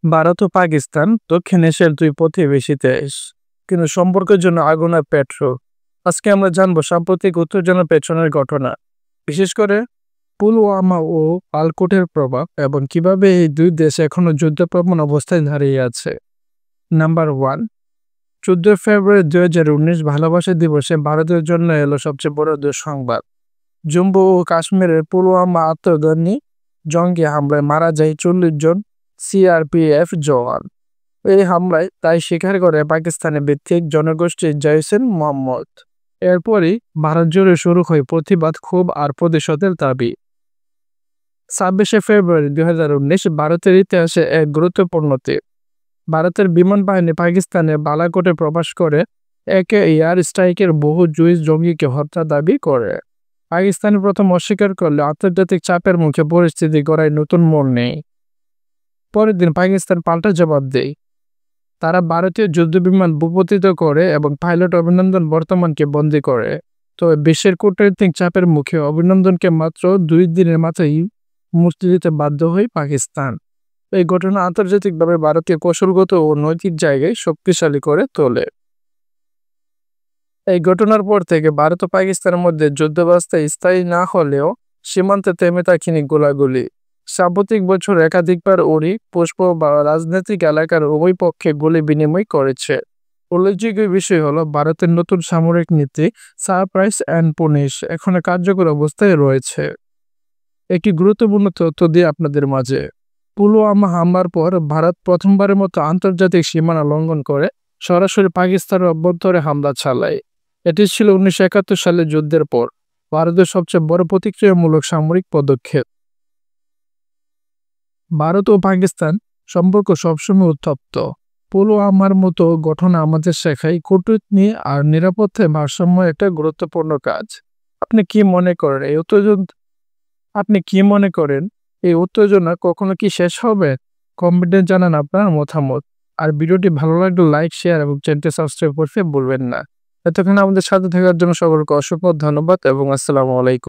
ভারত ও পাকিস্তান দক্ষিণ এশিয়ার দুই প্রতিবেশী দেশ, কিন্তু সম্পর্কের জন্য আগুন আর পেট্রোল। আজকে আমরা জানবো সাম্প্রতিক উত্তেজনার পেছনের ঘটনা, বিশেষ করে পুলওয়ামা ও পালকোটের প্রভাব এবং কিভাবে এই দুই দেশ এখনো যুদ্ধপ্রবণ অবস্থায় দাঁড়িয়ে আছে। নাম্বার 1, 14 ফেব্রুয়ারি 2019 ভালোবাসা দিবসে ভারতের জন্য এলো সবচেয়ে বড় দুঃসংবাদ। জম্মু ও কাশ্মীরের পুলওয়ামা আত্মঘাতী জঙ্গি হামলায় মারা যায় 40 জন সিআরপিএফ জওয়ান। এই হামলায় তাই স্বীকার করে পাকিস্তানের ভিত্তিক জনগোষ্ঠী জৈশ-ই মোহাম্মদ। এরপরই ভারত জুড়ে শুরু হয় প্রতিবাদ, ক্ষোভ আর প্রতিশোধের দাবি। 26 ফেব্রুয়ারি 2019 ভারতের ইতিহাসে এক গুরুত্বপূর্ণ দিন। ভারতের বিমান বাহিনী পাকিস্তানের বালাকোটে প্রবেশ করে একে এয়ার স্ট্রাইকের বহু জুইস জঙ্গিকে হত্যা দাবি করে। পাকিস্তান প্রথম অস্বীকার করলে আন্তর্জাতিক চাপের মুখে পরিস্থিতি গড়ায় নতুন মোড় নেই। পরের দিন পাকিস্তান পাল্টা জবাব দেয়। তারা ভারতীয় যুদ্ধবিমান ভূপাতিত করে এবং পাইলট অভিনন্দন বর্তমানকে বন্দী করে। তবে বিশ্বের কূটনৈতিক চাপের মুখে অভিনন্দনকে মাত্র 2 দিনের মাথায় মুক্তি দিতে বাধ্য হয় পাকিস্তান। এই ঘটনা আন্তর্জাতিকভাবে ভারতীয় কৌশলগত ও নৈতিক জায়গায় শক্তিশালী করে তোলে। এই ঘটনার পর থেকে ভারত ও পাকিস্তানের মধ্যে যুদ্ধাবস্থা স্থায়ী না হলেও সীমান্তে থেমে থাকেনি গোলাগুলি। সাম্প্রতিক বছর একাধিকবার উড়ি, পুষ্প বা রাজনৈতিক এলাকার উভয় পক্ষে গুলি বিনিময় করেছে। উল্লেখযোগ্য বিষয় হলো ভারতের নতুন সামরিক নীতি সারপ্রাইজ অ্যান্ড পুনিশ এখনো কার্যকর অবস্থায় রয়েছে। একটি গুরুত্বপূর্ণ তথ্য দিয়ে আপনাদের মাঝে, পুলওয়ামা হামলার পর ভারত প্রথমবারের মতো আন্তর্জাতিক সীমানা লঙ্ঘন করে সরাসরি পাকিস্তানের অভ্যন্তরে হামলা চালায়। এটি ছিল 1971 সালের যুদ্ধের পর ভারতের সবচেয়ে বড় প্রতিক্রিয়ামূলক সামরিক পদক্ষেপ। ভারত ও পাকিস্তান সম্পর্ক সবসময় উত্তপ্ত। পুলওয়ামার মতো ঘটনা আমাদের শেখায় কূটনীতি আর নিরাপত্তায় ভারসাম্য একটা গুরুত্বপূর্ণ কাজ। আপনি কি মনে করেন এই উত্তেজনা কখনো কি শেষ হবে? কমেন্টে জানান আপনার মতামত। আর ভিডিওটি ভালো লাগলে লাইক, শেয়ার এবং চ্যানেলটি সাবস্ক্রাইব করতে ভুলবেন না। এতক্ষণ আমাদের সাথে থাকার জন্য সকলকে অসংখ্য ধন্যবাদ এবং আসসালামু আলাইকুম।